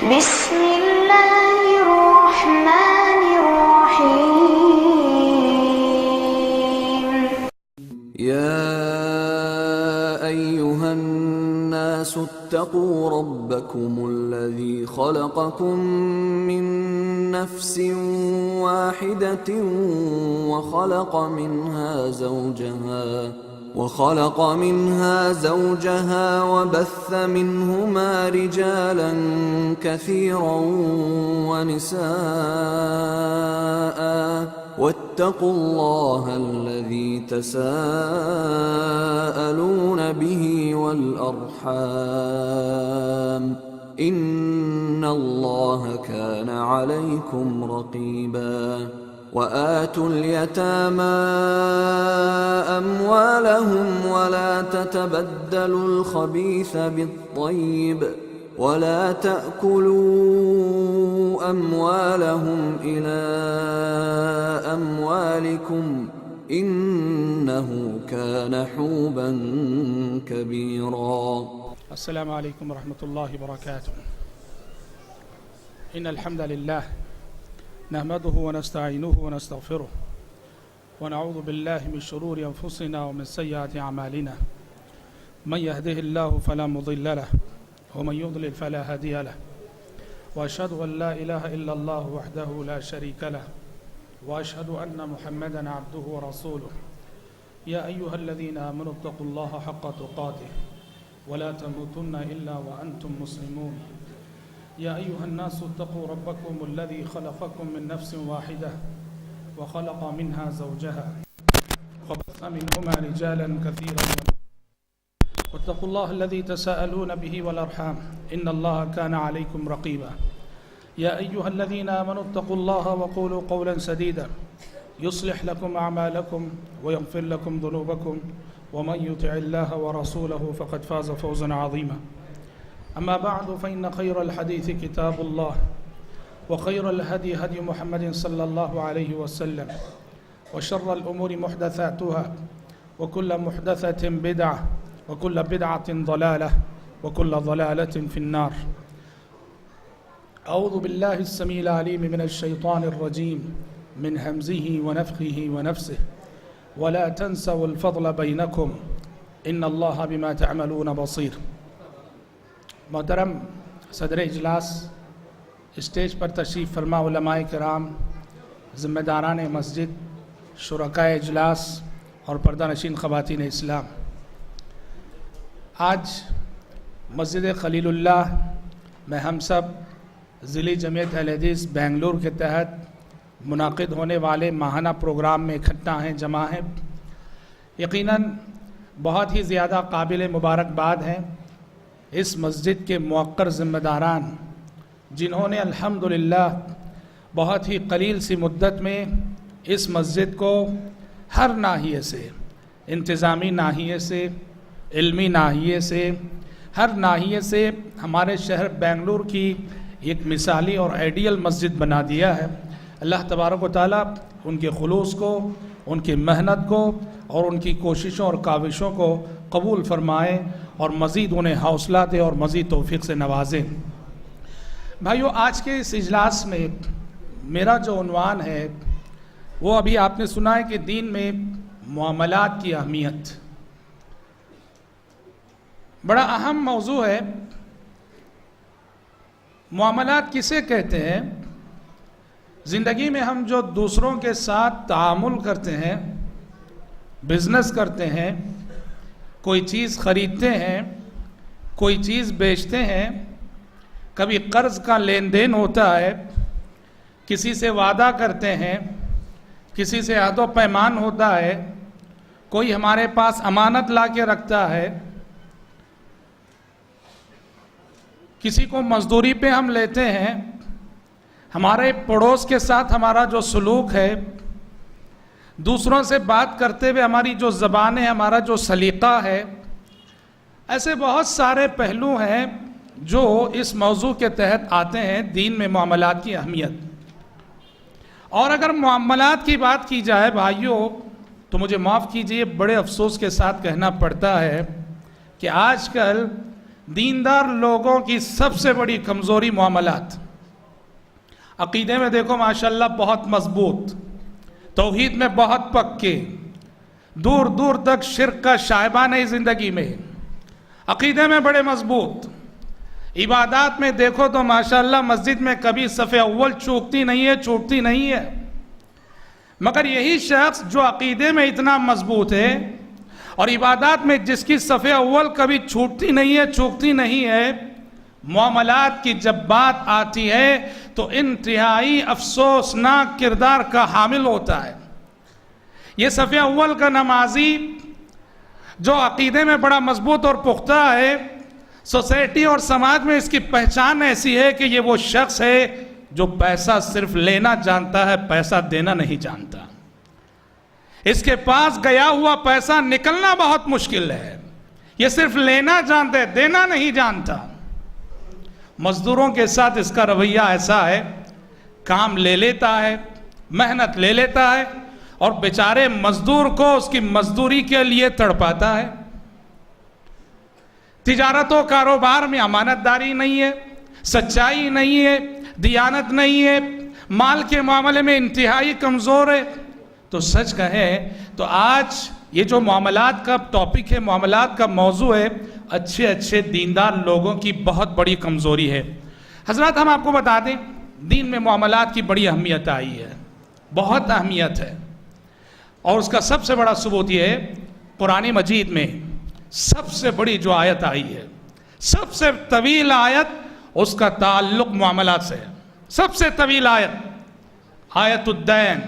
بسم الله الرحمن الرحيم. يا أيها الناس اتقوا ربكم الذي خلقكم من نفس واحدة وخلق منها زوجها وبث منهما رجالا كثيرا ونساء واتقوا الله الذي تساءلون به والأرحام إن الله كان عليكم رقيبا وآتوا اليتامى أموالهم ولا تتبدلوا الخبيث بالطيب ولا تأكلوا أموالهم إلى أموالكم إنه كان حوبا كبيرا. السلام عليكم ورحمة الله وبركاته. إن الحمد لله نحمده ونستعينه ونستغفره ونعوذ بالله من شرور أنفسنا ومن سيئات أعمالنا من يهده الله فلا مضل له ومن يضلل فلا هادي له وأشهد أن لا إله إلا الله وحده لا شريك له وأشهد أن محمدا عبده ورسوله. يا أيها الذين آمنوا اتقوا الله حق تقاته ولا تموتن إلا وأنتم مسلمون. يا أيها الناس اتقوا ربكم الذي خلقكم من نفس واحدة وخلق منها زوجها وبث منهما رجالا كثيرا واتقوا الله الذي تساءلون به والأرحام إن الله كان عليكم رقيبا. يا أيها الذين آمنوا اتقوا الله وقولوا قولا سديدا يصلح لكم أعمالكم ويغفر لكم ذنوبكم ومن يطع الله ورسوله فقد فاز فوزا عظيما. أما بعد فإن خير الحديث كتاب الله وخير الهدي هدي محمد صلى الله عليه وسلم وشر الأمور محدثاتها وكل محدثة بدعة وكل بدعة ضلالة وكل ضلالة في النار. أعوذ بالله السميع العليم من الشيطان الرجيم من همزه ونفخه ونفسه ولا تنسوا الفضل بينكم إن الله بما تعملون بصير. محترم صدر اجلاس، اسٹیج پر تشریف فرما علماء کرام، ذمہ داران مسجد، شرکائے اجلاس اور پردہ نشین خواتین اسلام، آج مسجد خلیل اللہ میں ہم سب ضلعی جمعیت اہل حدیث بنگلور کے تحت منعقد ہونے والے ماہانہ پروگرام میں اکٹھا ہیں، جمع ہیں. یقیناً بہت ہی زیادہ قابل مبارکباد ہیں اس مسجد کے موقر ذمہ داران جنہوں نے الحمدللہ بہت ہی قلیل سی مدت میں اس مسجد کو ہر ناحیے سے، انتظامی ناحیے سے، علمی ناحیے سے، ہر ناحیے سے ہمارے شہر بنگلور کی ایک مثالی اور آئیڈیل مسجد بنا دیا ہے. اللہ تبارک و تعالیٰ ان کے خلوص کو، ان کی محنت کو اور ان کی کوششوں اور کاوشوں کو قبول فرمائے اور مزید انہیں حوصلہ دے اور مزید توفیق سے نوازے. بھائیو، آج کے اس اجلاس میں میرا جو عنوان ہے وہ ابھی آپ نے سنا ہے کہ دین میں معاملات کی اہمیت بڑا اہم موضوع ہے. معاملات کسے کہتے ہیں؟ زندگی میں ہم جو دوسروں کے ساتھ تعامل کرتے ہیں، بزنس کرتے ہیں، کوئی چیز خریدتے ہیں، کوئی چیز بیچتے ہیں، کبھی قرض کا لین دین ہوتا ہے، کسی سے وعدہ کرتے ہیں، کسی سے عہد و پیمان ہوتا ہے، کوئی ہمارے پاس امانت لا کے رکھتا ہے، کسی کو مزدوری پہ ہم لیتے ہیں. ہمارے پڑوس کے ساتھ ہمارا جو سلوک ہے، دوسروں سے بات کرتے ہوئے ہماری جو زبان ہے، ہمارا جو سلیقہ ہے، ایسے بہت سارے پہلو ہیں جو اس موضوع کے تحت آتے ہیں، دین میں معاملات کی اہمیت. اور اگر معاملات کی بات کی جائے بھائیوں، تو مجھے معاف کیجئے، بڑے افسوس کے ساتھ کہنا پڑتا ہے کہ آج کل دیندار لوگوں کی سب سے بڑی کمزوری معاملات. عقیدے میں دیکھو ماشاءاللہ بہت مضبوط، توحید میں بہت پکے، دور دور تک شرک کا شائبہ نہیں زندگی میں، عقیدے میں بڑے مضبوط. عبادات میں دیکھو تو ماشاءاللہ مسجد میں کبھی صف اول چوکتی نہیں ہے، چھوٹتی نہیں ہے. مگر یہی شخص جو عقیدے میں اتنا مضبوط ہے اور عبادات میں جس کی صف اول کبھی چھوٹتی نہیں ہے، چوکتی نہیں ہے، معاملات کی جب بات آتی ہے تو انتہائی افسوسناک کردار کا حامل ہوتا ہے. یہ صف اول کا نمازی جو عقیدے میں بڑا مضبوط اور پختہ ہے، سوسائٹی اور سماج میں اس کی پہچان ایسی ہے کہ یہ وہ شخص ہے جو پیسہ صرف لینا جانتا ہے، پیسہ دینا نہیں جانتا. اس کے پاس گیا ہوا پیسہ نکلنا بہت مشکل ہے. یہ صرف لینا جانتا ہے، دینا نہیں جانتا. مزدوروں کے ساتھ اس کا رویہ ایسا ہے، کام لے لیتا ہے، محنت لے لیتا ہے اور بیچارے مزدور کو اس کی مزدوری کے لیے تڑپاتا ہے. تجارت و کاروبار میں امانت داری نہیں ہے، سچائی نہیں ہے، دیانت نہیں ہے، مال کے معاملے میں انتہائی کمزور ہے. تو سچ کہے تو آج یہ جو معاملات کا ٹاپک ہے، معاملات کا موضوع ہے، اچھے اچھے دیندار لوگوں کی بہت بڑی کمزوری ہے. حضرات ہم آپ کو بتا دیں دین میں معاملات کی بڑی اہمیت آئی ہے، بہت اہمیت ہے. اور اس کا سب سے بڑا ثبوت یہ ہے قرآن مجید میں سب سے بڑی جو آیت آئی ہے، سب سے طویل آیت، اس کا تعلق معاملات سے ہے. سب سے طویل آیت الدین،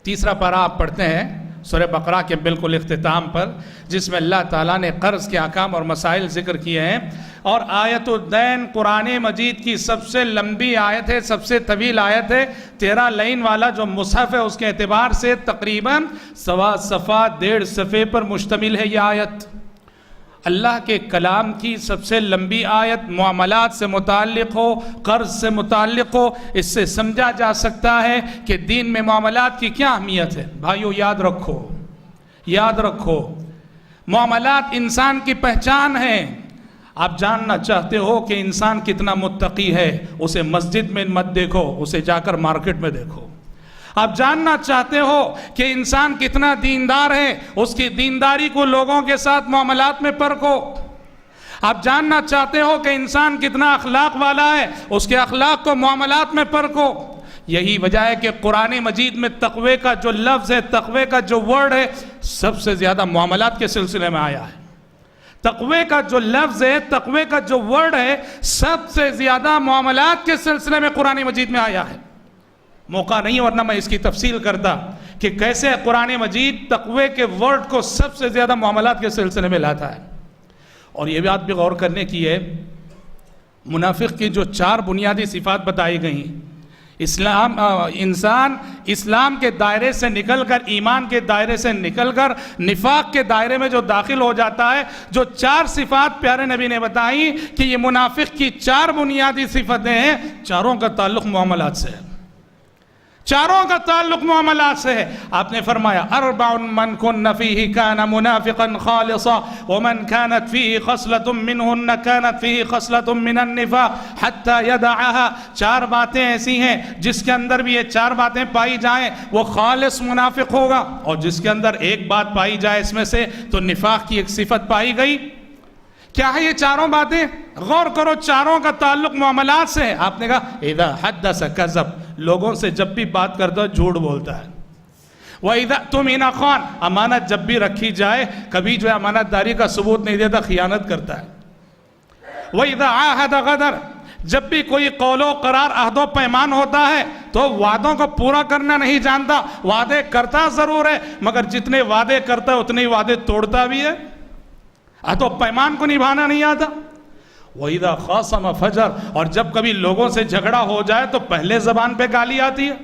تیسرا پارہ آپ پڑھتے ہیں سورہ بقرہ کے بالکل اختتام پر، جس میں اللہ تعالیٰ نے قرض کے احکام اور مسائل ذکر کیے ہیں. اور آیت الدین قرآن مجید کی سب سے لمبی آیت ہے، سب سے طویل آیت ہے. 13 لائن والا جو مصحف ہے اس کے اعتبار سے تقریباً 1.25 صفحہ 1.5 صفحے پر مشتمل ہے یہ آیت. اللہ کے کلام کی سب سے لمبی آیت معاملات سے متعلق ہو، قرض سے متعلق ہو. اس سے سمجھا جا سکتا ہے کہ دین میں معاملات کی کیا اہمیت ہے. بھائیو یاد رکھو، یاد رکھو، معاملات انسان کی پہچان ہے. آپ جاننا چاہتے ہو کہ انسان کتنا متقی ہے، اسے مسجد میں مت دیکھو، اسے جا کر مارکیٹ میں دیکھو. آپ جاننا چاہتے ہو کہ انسان کتنا دیندار ہے، اس کی دینداری کو لوگوں کے ساتھ معاملات میں پرکھو. آپ جاننا چاہتے ہو کہ انسان کتنا اخلاق والا ہے، اس کے اخلاق کو معاملات میں پرکھو. یہی وجہ ہے کہ قرآن مجید میں تقوی کا جو لفظ ہے، تقوی کا جو ورڈ ہے، سب سے زیادہ معاملات کے سلسلے میں آیا ہے. تقوی کا جو لفظ ہے، تقوی کا جو ورڈ ہے، سب سے زیادہ معاملات کے سلسلے میں قرآن مجید میں آیا ہے. موقع نہیں ورنہ میں اس کی تفصیل کرتا کہ کیسے قرآن مجید تقوی کے ورڈ کو سب سے زیادہ معاملات کے سلسلے میں لاتا ہے. اور یہ بات بھی غور کرنے کی ہے، منافق کی جو 4 بنیادی صفات بتائی گئیں، انسان اسلام کے دائرے سے نکل کر، ایمان کے دائرے سے نکل کر نفاق کے دائرے میں جو داخل ہو جاتا ہے، جو 4 صفات پیارے نبی نے بتائی کہ یہ منافق کی 4 بنیادی صفتیں ہیں، چاروں کا تعلق معاملات سے ہے. چاروں کا تعلق معاملات سے ہے. آپ نے فرمایا 4 من کن فیہ کان منافقا خالصا ومن كانت فیہ خصلة منہن كانت فیہ خصلة من النفاق حتی یدعها. 4 باتیں ایسی ہیں جس کے اندر بھی یہ 4 باتیں پائی جائیں وہ خالص منافق ہوگا، اور جس کے اندر ایک بات پائی جائے اس میں سے تو نفاق کی ایک صفت پائی گئی. کیا ہے یہ چاروں باتیں؟ غور کرو، چاروں کا تعلق معاملات سے ہے. آپ نے کہا اذا حدث کذب، لوگوں سے جب بھی بات کرتا ہے جھوٹ بولتا ہے. وَإِذَا اؤْتُمِنَ خَانَ، امانت جب بھی رکھی جائے کبھی جو ہے امانت داری کا ثبوت نہیں دیتا، خیانت کرتا ہے. وَإِذَا عَاهَدَ غَدَرَ، جب بھی کوئی قول و قرار، عہد و پیمان ہوتا ہے تو وعدوں کو پورا کرنا نہیں جانتا. وعدے کرتا ضرور ہے مگر جتنے وعدے کرتا ہے اتنے وعدے توڑتا بھی ہے، عہد و پیمان کو نبھانا نہیں آتا. وَإِذَا خَاصَمَ فَجَرَ، اور جب کبھی لوگوں سے جھگڑا ہو جائے تو پہلے زبان پہ گالی آتی ہے.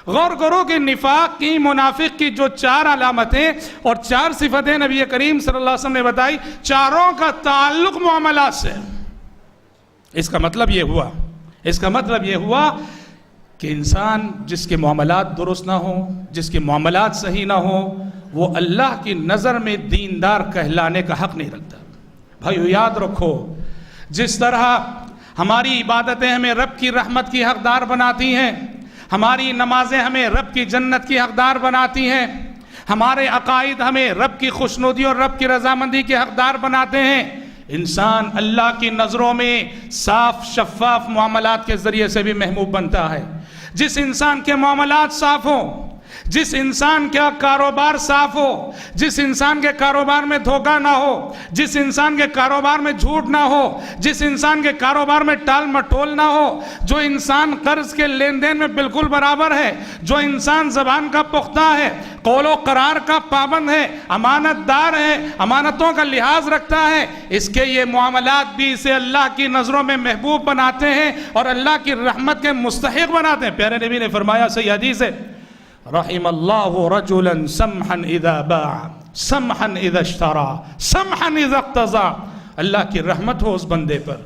غور کرو کہ نفاق کی، منافق کی جو 4 علامتیں اور 4 صفتیں نبی کریم صلی اللہ علیہ وسلم نے بتائی، چاروں کا تعلق معاملات سے. اس کا مطلب یہ ہوا کہ انسان جس کے معاملات درست نہ ہوں، جس کے معاملات صحیح نہ ہوں، وہ اللہ کی نظر میں دیندار کہلانے کا حق نہیں رکھتا. بھائیو یاد رکھو، جس طرح ہماری عبادتیں ہمیں رب کی رحمت کی حقدار بناتی ہیں، ہماری نمازیں ہمیں رب کی جنت کی حقدار بناتی ہیں، ہمارے عقائد ہمیں رب کی خوشنودی اور رب کی رضامندی کے حقدار بناتے ہیں، انسان اللہ کی نظروں میں صاف شفاف معاملات کے ذریعے سے بھی محبوب بنتا ہے۔ جس انسان کے معاملات صاف ہوں، جس انسان کا کاروبار صاف ہو، جس انسان کے کاروبار میں دھوکہ نہ ہو، جس انسان کے کاروبار میں جھوٹ نہ ہو، جس انسان کے کاروبار میں ٹال مٹول نہ ہو، جو انسان قرض کے لین دین میں بالکل برابر ہے، جو انسان زبان کا پختہ ہے، قول و قرار کا پابند ہے، امانت دار ہے، امانتوں کا لحاظ رکھتا ہے، اس کے یہ معاملات بھی اسے اللہ کی نظروں میں محبوب بناتے ہیں اور اللہ کی رحمت کے مستحق بناتے ہیں۔ پیارے نبی نے فرمایا صحیح حدیث ہے، رحم اللہ رجلا سمحا اذا باع سمحا اذا اشترى سمحا اذا اقتضى۔ اللہ کی رحمت ہو اس بندے پر،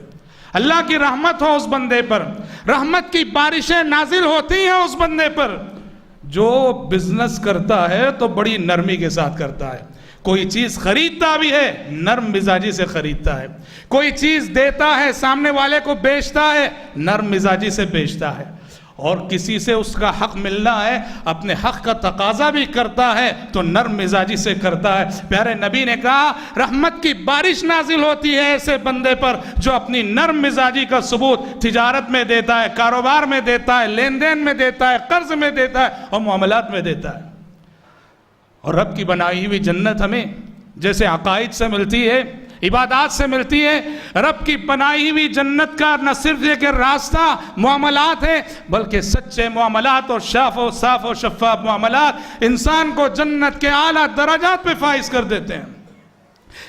اللہ کی رحمت ہو اس بندے پر، رحمت کی بارشیں نازل ہوتی ہیں اس بندے پر۔ جو بزنس کرتا ہے تو بڑی نرمی کے ساتھ کرتا ہے، کوئی چیز خریدتا بھی ہے نرم مزاجی سے خریدتا ہے، کوئی چیز دیتا ہے سامنے والے کو بیچتا ہے نرم مزاجی سے بیچتا ہے، اور کسی سے اس کا حق ملنا ہے اپنے حق کا تقاضا بھی کرتا ہے تو نرم مزاجی سے کرتا ہے۔ پیارے نبی نے کہا رحمت کی بارش نازل ہوتی ہے ایسے بندے پر جو اپنی نرم مزاجی کا ثبوت تجارت میں دیتا ہے، کاروبار میں دیتا ہے، لین دین میں دیتا ہے، قرض میں دیتا ہے اور معاملات میں دیتا ہے۔ اور رب کی بنائی ہوئی جنت ہمیں جیسے عقائد سے ملتی ہے، عبادات سے ملتی ہے، رب کی بنائی ہوئی جنت کا نہ صرف یہ کہ راستہ معاملات ہے بلکہ سچے معاملات اور صاف و شفاف معاملات انسان کو جنت کے اعلیٰ درجات پہ فائز کر دیتے ہیں۔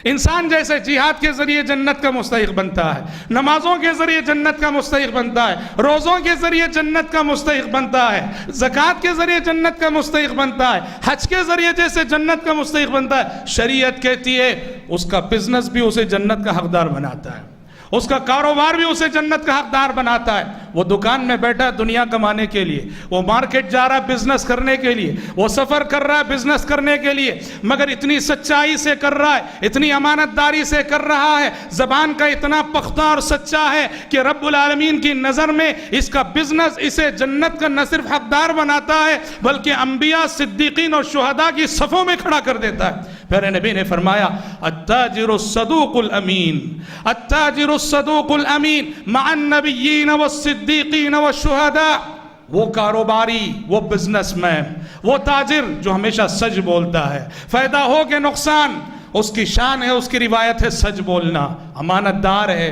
انسان جیسے جہاد کے ذریعے جنت کا مستحق بنتا ہے، نمازوں کے ذریعے جنت کا مستحق بنتا ہے، روزوں کے ذریعے جنت کا مستحق بنتا ہے، زکوٰۃ کے ذریعے جنت کا مستحق بنتا ہے، حج کے ذریعے جیسے جنت کا مستحق بنتا ہے، شریعت کہتی ہے اس کا بزنس بھی اسے جنت کا حقدار بناتا ہے، اس کا کاروبار بھی اسے جنت کا حقدار بناتا ہے۔ وہ دکان میں بیٹھا ہے دنیا کمانے کے لیے، وہ مارکیٹ جا رہا ہے بزنس کرنے کے لیے، وہ سفر کر رہا ہے بزنس کرنے کے لیے، مگر اتنی سچائی سے کر رہا ہے، اتنی امانت داری سے کر رہا ہے، زبان کا اتنا پختہ اور سچا ہے کہ رب العالمین کی نظر میں اس کا بزنس اسے جنت کا نہ صرف حقدار بناتا ہے بلکہ انبیاء، صدیقین اور شہداء کی صفوں میں کھڑا کر دیتا ہے۔ پیارے نبی نے فرمایا التاجر الصدوق الامین، التاجر الصدوق الامین مع النبیین والصدیقین والشہداء۔ وہ کاروباری، وہ بزنس مین، وہ تاجر جو ہمیشہ سچ بولتا ہے، فائدہ ہو کہ نقصان اس کی شان ہے، اس کی روایت ہے سچ بولنا، امانت دار ہے۔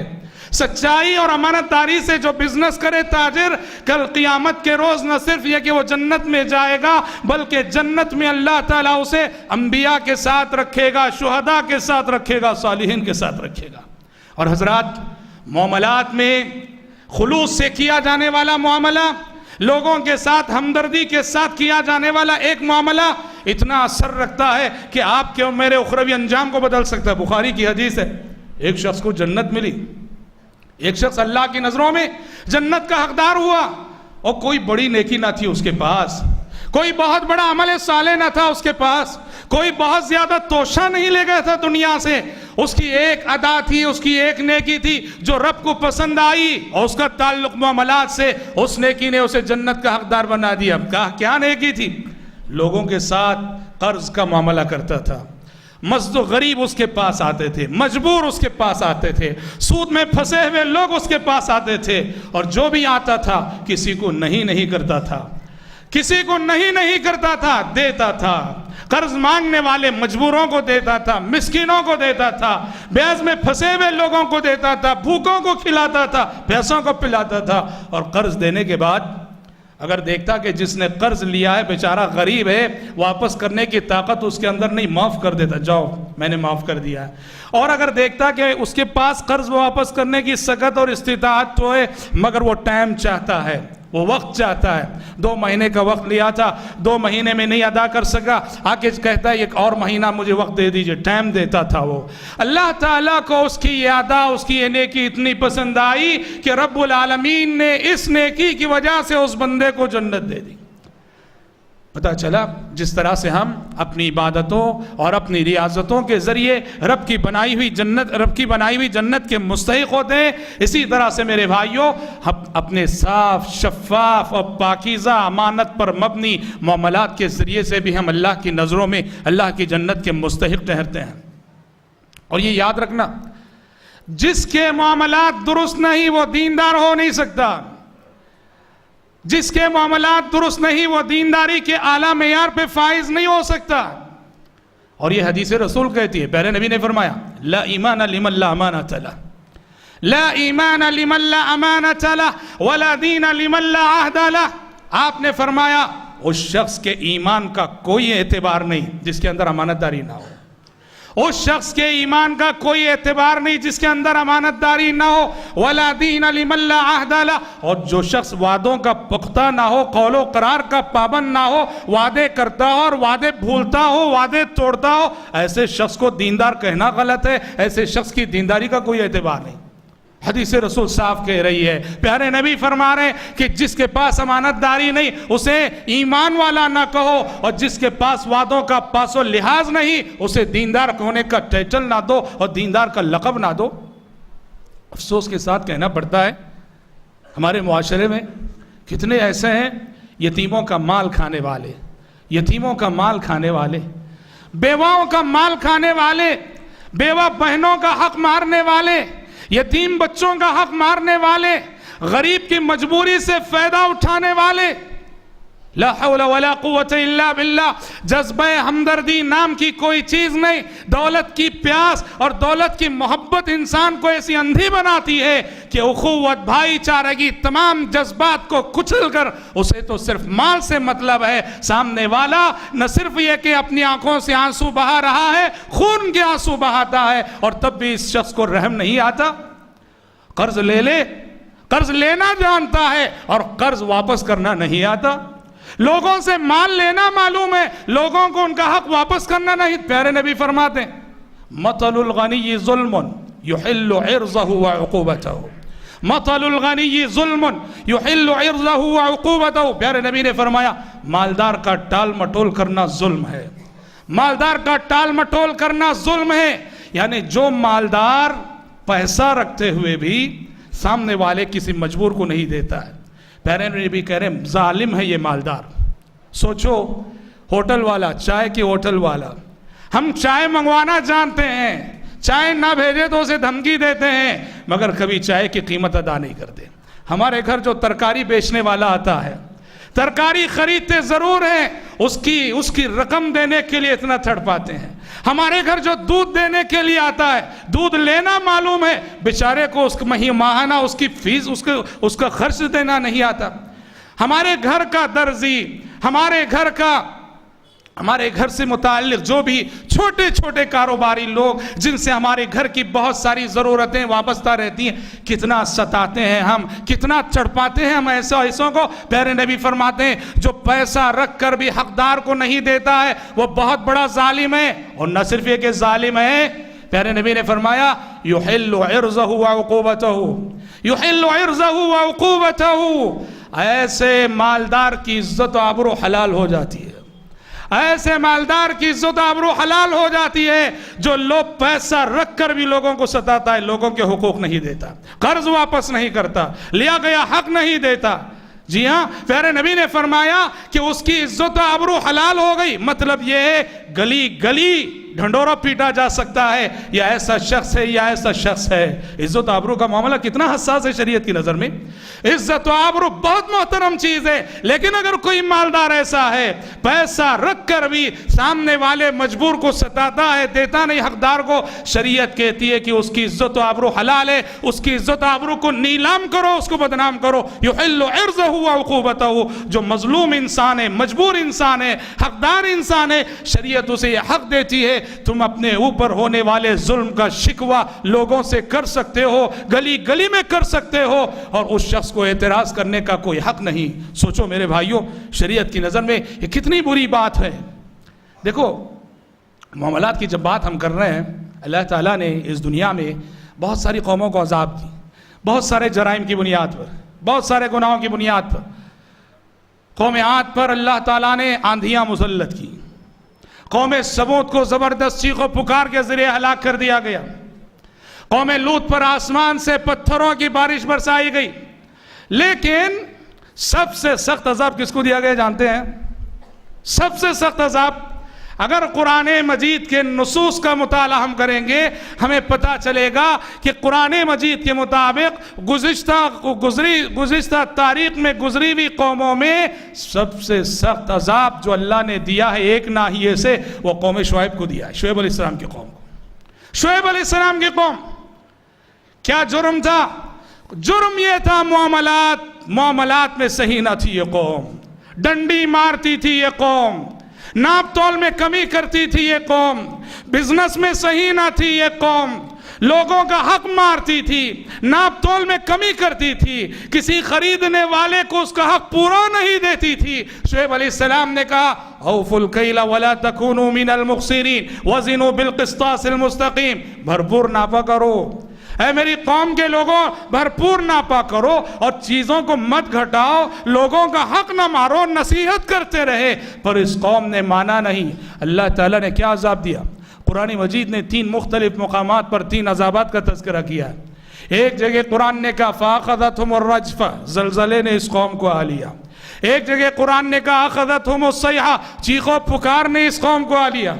سچائی اور امانت داری سے جو بزنس کرے تاجر، کل قیامت کے روز نہ صرف یہ کہ وہ جنت میں جائے گا بلکہ جنت میں اللہ تعالیٰ اسے انبیاء کے ساتھ رکھے گا، شہداء کے ساتھ رکھے گا، صالحین کے ساتھ رکھے گا۔ اور حضرات، معاملات میں خلوص سے کیا جانے والا معاملہ، لوگوں کے ساتھ ہمدردی کے ساتھ کیا جانے والا ایک معاملہ اتنا اثر رکھتا ہے کہ آپ کے اور میرے اخروی انجام کو بدل سکتا ہے۔ بخاری کی حدیث ہے، ایک شخص کو جنت ملی، ایک شخص اللہ کی نظروں میں جنت کا حقدار ہوا، اور کوئی بڑی نیکی نہ تھی اس کے پاس، کوئی بہت بڑا عمل صالح نہ تھا اس کے پاس، کوئی بہت زیادہ توشہ نہیں لے گیا تھا دنیا سے، اس کی ایک ادا تھی، اس کی ایک نیکی تھی جو رب کو پسند آئی اور اس کا تعلق معاملات سے، اس نیکی نے اسے جنت کا حقدار بنا دیا۔ کہا کیا نیکی تھی؟ لوگوں کے ساتھ قرض کا معاملہ کرتا تھا، مزد و غریب اس کے پاس آتے تھے، مجبور اس کے پاس آتے تھے، سود میں پھنسے ہوئے لوگ اس کے پاس آتے تھے، اور جو بھی آتا تھا کسی کو نہیں کرتا تھا، کسی کو نہیں کرتا تھا، دیتا تھا، قرض مانگنے والے مجبوروں کو دیتا تھا، مسکینوں کو دیتا تھا، بیاض میں پھنسے ہوئے لوگوں کو دیتا تھا، بھوکوں کو کھلاتا تھا، پیسوں کو پلاتا تھا، اور قرض دینے کے بعد اگر دیکھتا کہ جس نے قرض لیا ہے بیچارہ غریب ہے، واپس کرنے کی طاقت اس کے اندر نہیں، معاف کر دیتا، جاؤ میں نے معاف کر دیا ہے۔ اور اگر دیکھتا کہ اس کے پاس قرض واپس کرنے کی سکت اور استطاعت تو ہے مگر وہ ٹائم چاہتا ہے، وہ وقت چاہتا ہے، 2 مہینے کا وقت لیا تھا، 2 مہینے میں نہیں ادا کر سکا، آگے کہتا ہے ایک اور مہینہ مجھے وقت دے دیجئے، ٹائم دیتا تھا وہ۔ اللہ تعالیٰ کو اس کی یہ ادا، اس کی یہ نیکی اتنی پسند آئی کہ رب العالمین نے اس نیکی کی وجہ سے اس بندے کو جنت دے دی۔ پتہ چلا جس طرح سے ہم اپنی عبادتوں اور اپنی ریاضتوں کے ذریعے رب کی بنائی ہوئی جنت کے مستحق ہوتے ہیں، اسی طرح سے میرے بھائیوں اپنے صاف شفاف اور پاکیزہ امانت پر مبنی معاملات کے ذریعے سے بھی ہم اللہ کی نظروں میں اللہ کی جنت کے مستحق ٹھہرتے ہیں۔ اور یہ یاد رکھنا، جس کے معاملات درست نہیں وہ دیندار ہو نہیں سکتا، جس کے معاملات درست نہیں وہ دینداری کے اعلیٰ معیار پہ فائز نہیں ہو سکتا۔ اور یہ حدیث رسول کہتی ہے، پیارے نبی نے فرمایا لا ایمان لمن لا امانۃ لہ، لا ایمان لمن لا امانۃ لہ ولا دین لمن لا عہد لہ۔ آپ نے فرمایا اس شخص کے ایمان کا کوئی اعتبار نہیں جس کے اندر امانت داری نہ ہو، اس شخص کے ایمان کا کوئی اعتبار نہیں جس کے اندر امانت داری نہ ہو، ولا دین لمن لا عہد لہ، اور جو شخص وعدوں کا پختہ نہ ہو، قول و قرار کا پابند نہ ہو، وعدے کرتا ہو اور وعدے بھولتا ہو، وعدے توڑتا ہو، ایسے شخص کو دیندار کہنا غلط ہے، ایسے شخص کی دینداری کا کوئی اعتبار نہیں۔ حدیث رسول صاف کہہ رہی ہے، پیارے نبی فرما رہے ہیں کہ جس کے پاس امانت داری نہیں اسے ایمان والا نہ کہو، اور جس کے پاس وعدوں کا پاس و لحاظ نہیں اسے دیندار ہونے کا ٹائٹل نہ دو اور دیندار کا لقب نہ دو۔ افسوس کے ساتھ کہنا پڑتا ہے ہمارے معاشرے میں کتنے ایسے ہیں یتیموں کا مال کھانے والے، یتیموں کا مال کھانے والے، بیواؤں کا مال کھانے والے، بیوہ بہنوں کا حق مارنے والے، یتیم بچوں کا حق مارنے والے، غریب کی مجبوری سے فائدہ اٹھانے والے۔ لا حول ولا قوت الا باللہ۔ جذبہ ہمدردی نام کی کوئی چیز نہیں۔ دولت کی پیاس اور دولت کی محبت انسان کو ایسی اندھی بناتی ہے کہ اخوت، بھائی چارگی، تمام جذبات کو کچل کر اسے تو صرف مال سے مطلب ہے۔ سامنے والا نہ صرف یہ کہ اپنی آنکھوں سے آنسو بہا رہا ہے، خون کے آنسو بہاتا ہے، اور تب بھی اس شخص کو رحم نہیں آتا۔ قرض لے لے، قرض لینا جانتا ہے اور قرض واپس کرنا نہیں آتا۔ لوگوں سے مال لینا معلوم ہے، لوگوں کو ان کا حق واپس کرنا نہیں۔ پیارے نبی فرماتے ہیں مطل الغنی ظلم یحل عرضہ وعقوبتہ، مطل الغنی ظلم یحل عرضہ وعقوبتہ۔ پیارے نبی نے فرمایا مالدار کا ٹال مٹول کرنا ظلم ہے، مالدار کا ٹال مٹول کرنا ظلم ہے۔ یعنی جو مالدار پیسہ رکھتے ہوئے بھی سامنے والے کسی مجبور کو نہیں دیتا ہے، پیارے نبی کہہ رہے ہیں ظالم ہے یہ مالدار۔ سوچو ہوٹل والا، چائے کی ہوٹل والا، ہم چائے منگوانا جانتے ہیں، چائے نہ بھیجے تو اسے دھمکی دیتے ہیں، مگر کبھی چائے کی قیمت ادا نہیں کرتے۔ ہمارے گھر جو ترکاری بیچنے والا آتا ہے، ترکاری خریدتے ضرور ہیں، اس کی رقم دینے کے لیے اتنا تھڑ پاتے ہیں۔ ہمارے گھر جو دودھ دینے کے لیے آتا ہے، دودھ لینا معلوم ہے، بیچارے کو اس ماہانہ اس کی فیس اس کا خرچ دینا نہیں آتا۔ ہمارے گھر کا درزی، ہمارے گھر سے متعلق جو بھی چھوٹے چھوٹے کاروباری لوگ جن سے ہمارے گھر کی بہت ساری ضرورتیں وابستہ رہتی ہیں، کتنا ستاتے ہیں ہم، کتنا چڑھپاتے ہیں ہم ایسوں کو۔ پیارے نبی فرماتے ہیں جو پیسہ رکھ کر بھی حقدار کو نہیں دیتا ہے وہ بہت بڑا ظالم ہے۔ اور نہ صرف یہ کہ ظالم ہے، پیارے نبی نے فرمایا یحل عرضہ وعقوبتہ، یحل عرضہ وعقوبتہ۔ ایسے مالدار کی عزت و آبرو حلال ہو جاتی ہے، ایسے مالدار کی عزت و آبرو حلال ہو جاتی ہے جو لوگ پیسہ رکھ کر بھی لوگوں کو ستاتا ہے، لوگوں کے حقوق نہیں دیتا، قرض واپس نہیں کرتا، لیا گیا حق نہیں دیتا۔ جی ہاں، پیارے نبی نے فرمایا کہ اس کی عزت و آبرو حلال ہو گئی۔ مطلب یہ ہے گلی گلی ڈھنڈورا پیٹا جا سکتا ہے، یا ایسا شخص ہے یا ایسا شخص ہے۔ عزت و آبرو کا معاملہ کتنا حساس ہے شریعت کی نظر میں۔ عزت و آبرو بہت محترم چیز ہے، لیکن اگر کوئی مالدار ایسا ہے پیسہ رکھ کر بھی سامنے والے مجبور کو ستاتا ہے، دیتا نہیں حقدار کو، شریعت کہتی ہے کہ اس کی عزت و آبرو حلال ہے، اس کی عزت و آبرو کو نیلام کرو، اس کو بدنام کرو۔ یحل عرضہ وعقوبتہ، جو مظلوم انسان ہے، مجبور انسان ہے، حقدار انسان ہے، شریعت اسے یہ حق دیتی ہے تم اپنے اوپر ہونے والے ظلم کا شکوہ لوگوں سے کر سکتے ہو، گلی گلی میں کر سکتے ہو، اور اس شخص کو اعتراض کرنے کا کوئی حق نہیں۔ سوچو میرے بھائیوں، شریعت کی نظر میں یہ کتنی بری بات ہے۔ دیکھو معاملات کی جب بات ہم کر رہے ہیں، اللہ تعالیٰ نے اس دنیا میں بہت ساری قوموں کو عذاب دی، بہت سارے جرائم کی بنیاد پر، بہت سارے گناہوں کی بنیاد پر۔ قوم عاد پر اللہ تعالیٰ نے آندھیاں مسلط کی، قوم سمود کو زبردست چیخ و پکار کے ذریعے ہلاک کر دیا گیا، قوم لوط پر آسمان سے پتھروں کی بارش برسائی گئی، لیکن سب سے سخت عذاب کس کو دیا گیا جانتے ہیں؟ سب سے سخت عذاب، اگر قرآن مجید کے نصوص کا مطالعہ ہم کریں گے ہمیں پتہ چلے گا کہ قرآن مجید کے مطابق گزشتہ تاریخ میں گزری ہوئی قوموں میں سب سے سخت عذاب جو اللہ نے دیا ہے ایک ناحیے سے وہ قوم شعیب کو دیا ہے، شعیب علیہ السلام کی قوم کو۔ شعیب علیہ السلام کی قوم، کیا جرم تھا؟ جرم یہ تھا معاملات میں صحیح نہ تھی یہ قوم، ڈنڈی مارتی تھی یہ قوم، ناپ تول میں کمی کرتی تھی یہ قوم، بزنس میں صحیح نہ تھی یہ قوم، لوگوں کا حق مارتی تھی، ناپ تول میں کمی کرتی تھی، کسی خریدنے والے کو اس کا حق پورا نہیں دیتی تھی۔ شعیب علیہ السلام نے کہا اوفوا الکیل ولا تکونوا من المخسرین وزنوا بالقسطاس المستقیم، بھرپور ناپا کرو اے میری قوم کے لوگوں، بھرپور ناپا کرو اور چیزوں کو مت گھٹاؤ، لوگوں کا حق نہ مارو، نصیحت کرتے رہے، پر اس قوم نے مانا نہیں۔ اللہ تعالیٰ نے کیا عذاب دیا؟ قرآن مجید نے 3 مختلف مقامات پر 3 عذابات کا تذکرہ کیا ہے۔ ایک جگہ قرآن نے کہا فَأَخَذَتْهُمُ الرَّجْفَةُ، زلزلے نے اس قوم کو آ لیا۔ ایک جگہ قرآن نے کہا أَخَذَتْهُمُ الصَّيْحَةُ، چیخ و پکار نے اس قوم کو آ لیا۔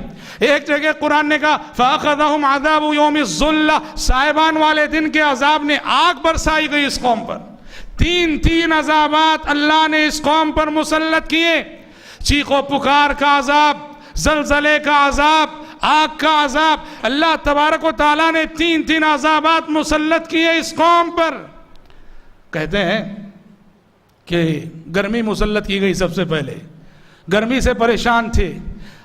ایک جگہ قرآن نے کہا فَأَخَذَهُمْ عَذَابُ يَوْمِ الظُّلَّةِ، سائبان والے دن کے عذاب نے آگ برسائی گئی اس قوم پر۔ تین عذابات اللہ نے اس قوم پر مسلط کیے، چیخ و پکار کا عذاب، زلزلے کا عذاب، آگ کا عذاب۔ اللہ تبارک و تعالیٰ نے 3 عذابات مسلط کیے اس قوم پر۔ کہتے ہیں کہ گرمی مسلط کی گئی سب سے پہلے، گرمی سے پریشان تھے،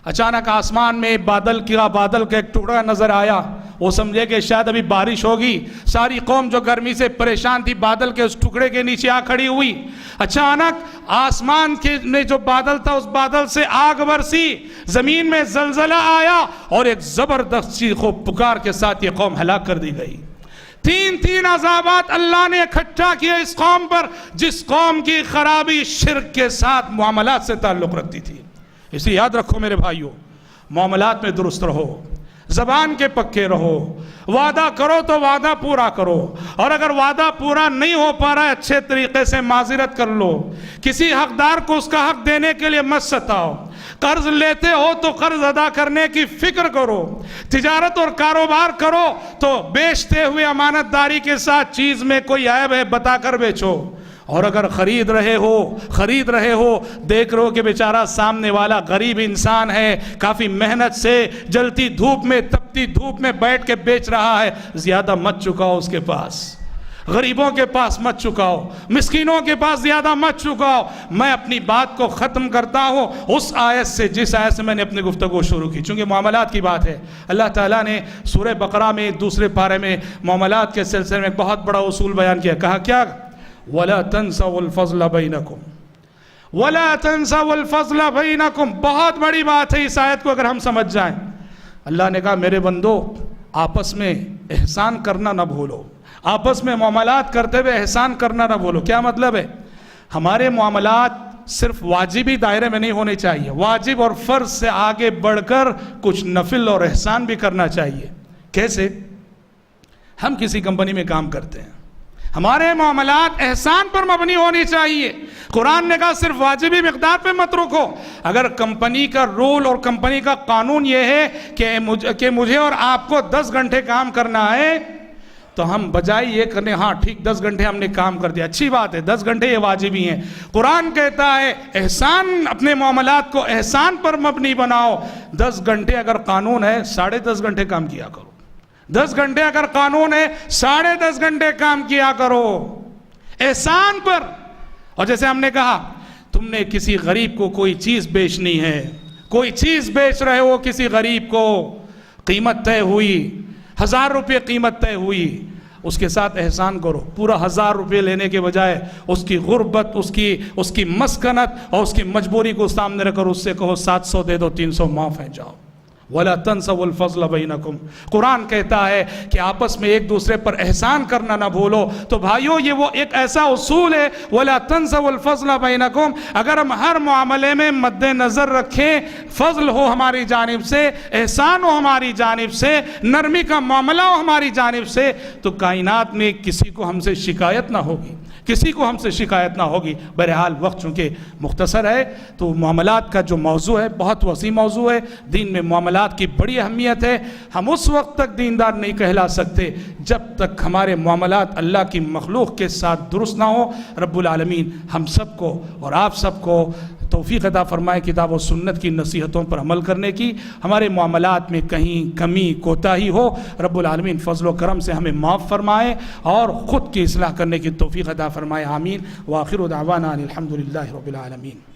اچانک آسمان میں بادل کا ایک ٹکڑا نظر آیا، وہ سمجھے کہ شاید ابھی بارش ہوگی، ساری قوم جو گرمی سے پریشان تھی بادل کے اس ٹکڑے کے نیچے آ کھڑی ہوئی۔ اچانک آسمان کے میں جو بادل تھا اس بادل سے آگ برسی، زمین میں زلزلہ آیا اور ایک زبردست چیخ و پکار کے ساتھ یہ قوم ہلاک کر دی گئی۔ 3 عذابات اللہ نے اکٹھا کیا اس قوم پر، جس قوم کی خرابی شرک کے ساتھ معاملات سے تعلق رکھتی تھی۔ اسے یاد رکھو میرے بھائیوں، معاملات میں درست رہو، زبان کے پکے رہو، وعدہ کرو تو وعدہ پورا کرو، اور اگر وعدہ پورا نہیں ہو پا رہا ہے اچھے طریقے سے معذرت کر لو، کسی حقدار کو اس کا حق دینے کے لیے مت ستاؤ، قرض لیتے ہو تو قرض ادا کرنے کی فکر کرو، تجارت اور کاروبار کرو تو بیچتے ہوئے امانت داری کے ساتھ چیز میں کوئی عیب ہے بتا کر بیچو، اور اگر خرید رہے ہو دیکھ رہو کہ بیچارہ سامنے والا غریب انسان ہے، کافی محنت سے جلتی دھوپ میں تپتی دھوپ میں بیٹھ کے بیچ رہا ہے، زیادہ مت چکاؤ اس کے پاس، غریبوں کے پاس مت چکاؤ، مسکینوں کے پاس زیادہ مت چکاؤ۔ میں اپنی بات کو ختم کرتا ہوں اس آیت سے جس آیت سے میں نے اپنی گفتگو شروع کی، چونکہ معاملات کی بات ہے۔ اللہ تعالیٰ نے سورہ بقرہ میں دوسرے پارے میں معاملات کے سلسلے میں بہت بڑا اصول بیان کیا، کہا کیا؟ وَلَا تَنْسَوْا الْفَضْلَ بَيْنَكُمْ، وَلَا تَنْسَوْا الْفَضْلَ بَيْنَكُمْ۔ بہت بڑی بات ہے اس آیت کو اگر ہم سمجھ جائیں۔ اللہ نے کہا میرے بندو آپس میں احسان کرنا نہ بھولو، آپس میں معاملات کرتے ہوئے احسان کرنا نہ بھولو۔ کیا مطلب ہے؟ ہمارے معاملات صرف واجبی دائرے میں نہیں ہونے چاہیے، واجب اور فرض سے آگے بڑھ کر کچھ نفل اور احسان بھی کرنا چاہیے۔ کیسے؟ ہم کسی کمپنی میں کام کرتے ہیں، ہمارے معاملات احسان پر مبنی ہونی چاہیے۔ قرآن نے کہا صرف واجبی مقدار پہ مت رکھو۔ اگر کمپنی کا رول اور کمپنی کا قانون یہ ہے کہ مجھے اور آپ کو 10 گھنٹے کام کرنا ہے، تو ہم بجائے یہ کرنے ہاں ٹھیک 10 گھنٹے ہم نے کام کر دیا، اچھی بات ہے، 10 گھنٹے یہ واجبی ہیں۔ قرآن کہتا ہے احسان، اپنے معاملات کو احسان پر مبنی بناؤ۔ 10 گھنٹے اگر قانون ہے 10.5 گھنٹے کام کیا کرو، 10 گھنٹے اگر قانون ہے 10.5 گھنٹے کام کیا کرو احسان پر۔ اور جیسے ہم نے کہا تم نے کسی غریب کو کوئی چیز بیچنی ہے، کوئی چیز بیچ رہے ہو کسی غریب کو، قیمت طے ہوئی، 1000 روپے قیمت طے ہوئی، اس کے ساتھ احسان کرو۔ پورا 1000 روپے لینے کے بجائے اس کی غربت، اس کی مسکنت اور اس کی مجبوری کو سامنے رکھ کر اس سے کہو 700 دے دو، 300 معاف ہے، جاؤ۔ وَلَا تَنْسَوُا الْفَضْلَ بَيْنَكُمْ، قرآن کہتا ہے کہ آپس میں ایک دوسرے پر احسان کرنا نہ بھولو۔ تو بھائیو یہ وہ ایک ایسا اصول ہے وَلَا تَنْسَوُا الْفَضْلَ بَيْنَكُمْ، اگر ہم ہر معاملے میں مد نظر رکھیں فضل ہو ہماری جانب سے، احسان ہو ہماری جانب سے، نرمی کا معاملہ ہو ہماری جانب سے، تو کائنات میں کسی کو ہم سے شکایت نہ ہوگی، کسی کو ہم سے شکایت نہ ہوگی۔ بہرحال وقت چونکہ مختصر ہے تو معاملات کا جو موضوع ہے بہت وسیع موضوع ہے، دین میں معاملات کی بڑی اہمیت ہے۔ ہم اس وقت تک دیندار نہیں کہلا سکتے جب تک ہمارے معاملات اللہ کی مخلوق کے ساتھ درست نہ ہو۔ رب العالمین ہم سب کو اور آپ سب کو توفیق عطا فرمائے کتاب و سنت کی نصیحتوں پر عمل کرنے کی، ہمارے معاملات میں کہیں کمی کوتاہی ہو رب العالمین فضل و کرم سے ہمیں معاف فرمائے اور خود کی اصلاح کرنے کی توفیق عطا فرمائے، آمین۔ وآخر دعوانا الحمدللہ رب العالمین۔